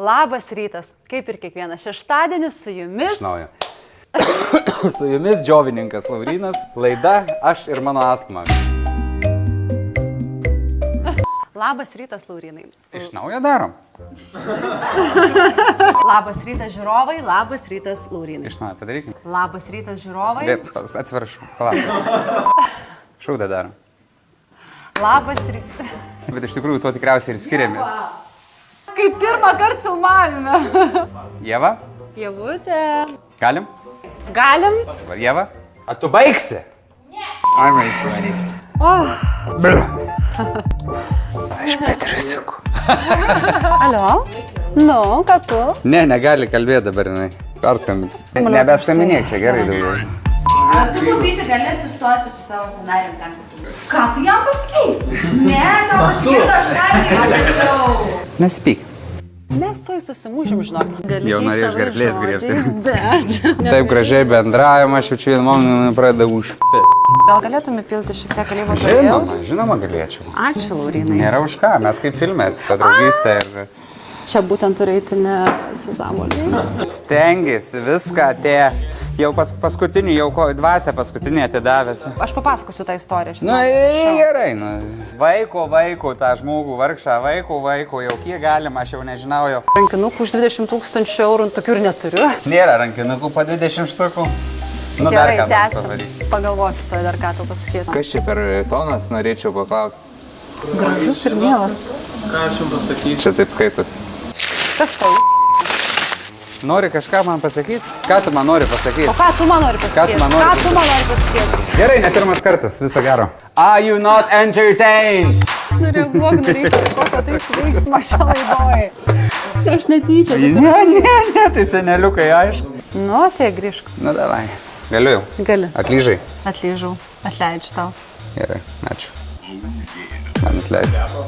Labas rytas, kaip ir kiekvieną šeštadienį su jumis. Iš naujo. Su jumis džiovininkas Laurynas, laida Aš ir mano astma. Labas rytas, Laurynai. Iš naujo darom? Labas rytas, žiūrovai, labas rytas, Laurynai. Iš naujo padarykim. Labas rytas, žiūrovai. Bet, atsiprašau, palauk. Šaudą darom. Labas rytas. Bet iš tikrųjų to tikriausiai ir skiriamės. Kaip pirmą kartą filmavime. Ieva? Ievutė. Galim? Galim? Var Ieva? A tu baigsi? Ne. I'm ready. Aš Petriusiuku. Alio? Nu, ką tu? Ne, negali kalbėti dabar, jinai. Perskambinti. Nebeskaminėk čia, gerai daugiau. Aš tu pavyzdį gali atsistoti su savo scenarium ten. Ką tu jam pasakei? Ne, tau pasakyt, aš dar nesakiau. Nespyk. Mes tuoj susimūžim, žinok. Jau norėjau iš gerklės griebti. Bet. Taip gražiai bendravimą, aš jaučiu vieną momentą pradeda užpės. Gal galėtume pilti šiek tiek alyvos aliejaus? Žinoma galėčiau. Ačiū, Laurynai. Nėra už ką, mes kaip filme su ta draugystė ir... Čia būtent turi eiti ne sezamo aliejus. Stengiasi, viską atėjo. Jau paskutinį, jau dvasią paskutinį atidavęs. Aš papasakosiu tą istoriją. Nu, gerai, nu. Vaiko, tą žmogų vargšą, vaiko, jau kiek galima, aš jau nežinau jau. Rankinukų už 20 000 eurų, tokių ir neturiu. Nėra rankinukų po 20 štukų. Nu, gerai, dar ką nors tęsim. padaryti. Pagalvosiu, tai dar ką tau pasakyti. Kas čia per tonas, norėčiau paklausti. Gražus ir mielas. Ką aš jums pasakyčiau? Čia taip skaitos. Kas tau? Nori kažką man pasakyti? Ką tu man nori pasakyti? O ką tu man nori pasakyti? Ką tu man nori pasakyti? Gerai, ne pirmas kartas, viso gero. Are you not entertained? Reaguok, daryti kokio tai sveiksmą šią laidoj. Aš netyčia. Ne, tai seneliukai, aišku. Nu, tai grįžk. Nu, davai. Galiu jau. Gali. Atlyžai. Atlyžau. Atleidžiu tau. Gerai, ačiū. Man atleidžiu.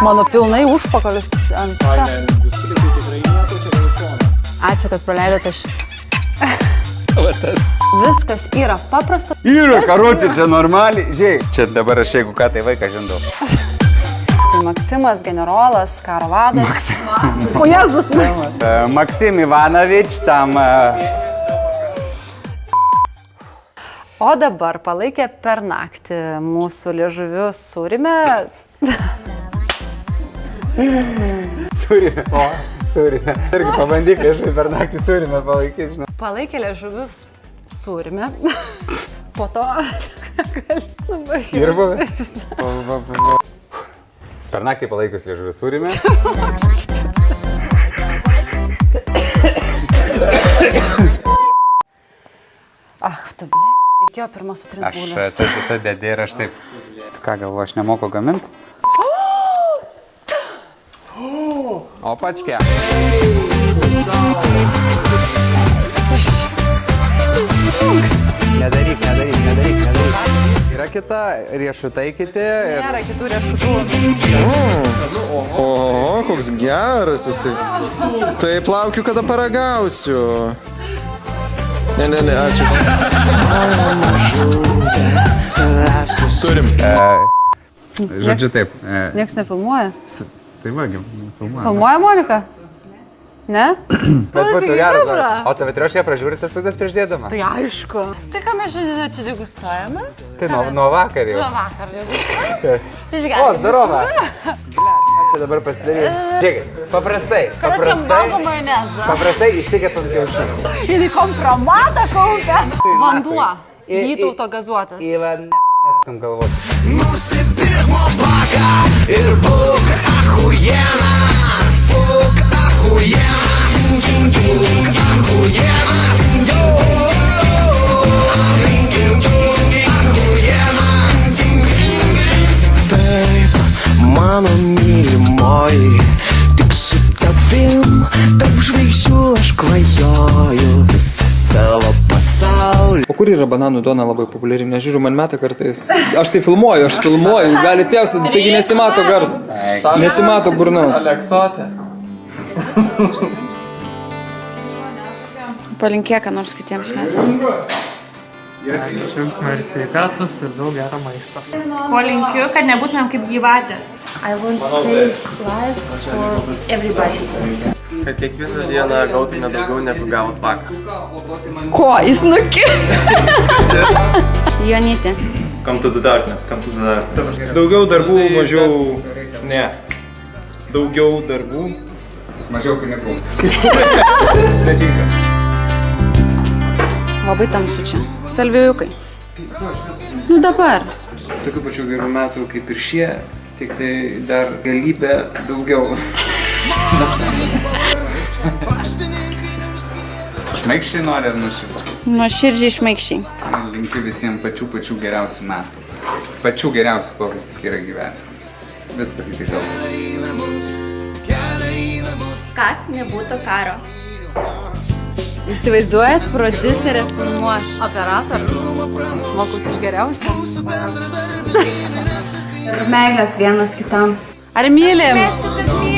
Mano pilnai užpakalis ant čia. Ačiū, kad praleidote Viskas yra paprasta. Yra, karočią, čia normaliai. Žiūrėk, čia dabar aš jeigu ką, tai vaiką žindau. Tai Maksimas, generolas, karo vadas. O Jėzus. Maksim Ivanovič, tam... O dabar palaikė per naktį mūsų liežuvius sūrime. Sūrime, o, sūrime. Irgi pabandyk liežuvį per naktį sūrime palaikyti, žinau. Palaikė liežuvius sūrime. Po to... Ir buvę? Per naktį palaikius liežuvį sūrime. Tu blė, reikėjo pirmą sutrinti būlės. Aš ta dėdė ir aš taip. Tu ką galvo, aš nemoku gaminti? Opačkė. Nedaryk. Yra kita, riešutai kiti. Nėra kitų riešutų. O, koks geras esi. Taip, laukiu, kada paragausiu. Ne, ačiū. Turim. Žodžiu taip. Nieks nefilmuoja. Tai va, filmuoja. Filmuoja Monika? Ne? Bet būtų geras. O tave troškia pražiūri tas laidas prieš dėdama? Tai aišku. Tai ką mes šiandien čia degustuojame? Tai nuo vakar jau. Nuo vakar degustuojame. Išgelbėjai. O, zdarova. Čia dabar pasidaryti. Žiūrėkit, paprastai. Karočiam valgo majonezą. Paprastai išsikepam kiaušinį. Ir į kompromatą kaupia. Vanduo. Vytauto gazuotas. Neskam galvoti. Nusipirk mopaką ir būk achujenas. Būk achujenas. Būk achujenas. Achujenas. Taip, mano mylimoji, tik su tavim tarp žvaigždžių aš klajoju visą savo pasaulį. O kur yra bananų duona labai populiari? Nežiūriu, man meta kartais. Aš tai filmuoju, jūs galite tėvs, taigi nesimato gars. Nesimato burnos. Aleksotė. Palinkėk, ką nors kitiems metams. Šimsime ir sveikatus ir daug gero maisto. Ko linkiu, kad nebūtumėm kaip gyvatės. I want to save life for everybody. Kad kiekvieną dieną gautume daugiau negu gavot vakar. Ko, jis nuki? Jonyti. Come to the darkness, come to the darkness. Daugiau darbų, mažiau... Ne. Daugiau darbų. Mažiau pinigų. Netinka. Labai tamsu čia. Salvėjukai. Nu dabar. Tokių pačių gerų metų kaip ir šie, tik tai dar galybė daugiau. Šmaikščiai nori ar nuoširdžiai? Nuoširdžiai šmaikščiai. Linkiu visiems pačių geriausių metų. Pačių geriausių, kokius tik yra gyvenime. Viskas iki gal. Kas nebūtų karo? Įsivaizduojat, prodiuserė filmuos Operatorių. Mokus iš geriausių. meilės vienas kitam. Ar mylim?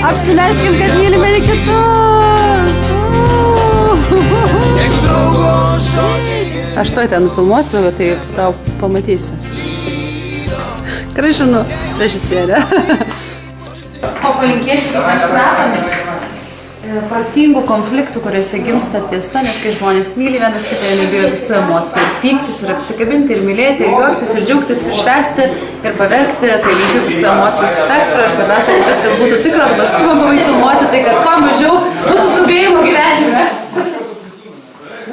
Apsimeskim, kad mylim vieni kitus. Aš tuoj ten nufilmuosiu, tai tau pamatysi. Gražinu, režisierė. O palinkėčiau kitiems metams protingų konfliktų, kuriuose gimsta tiesa, nes kai žmonės myli vienas kitą, jie nebijo visų emocijų. Ir pyktis, ir apsikabinti, ir mylėti, ir juoktis, ir džiaugtis, ir švęsti, ir paverkti. Tai linkiu visų emocijų spektro ir svarbiausia, kad viskas būtų tikra. Dabar skubam pabaigti filmuoti, tai kad kuo mažiau būtų skubėjimo gyvenime.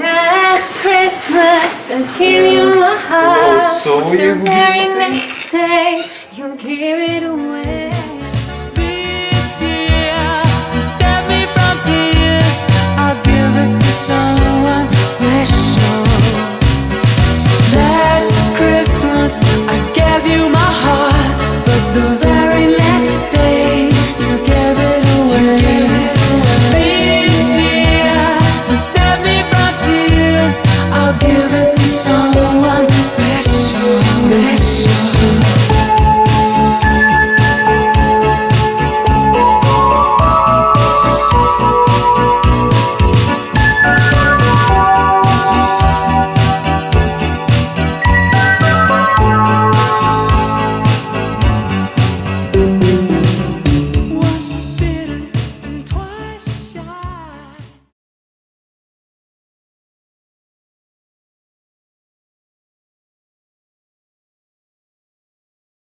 Last Christmas, I gave you my heart. The very next day, you gave it away.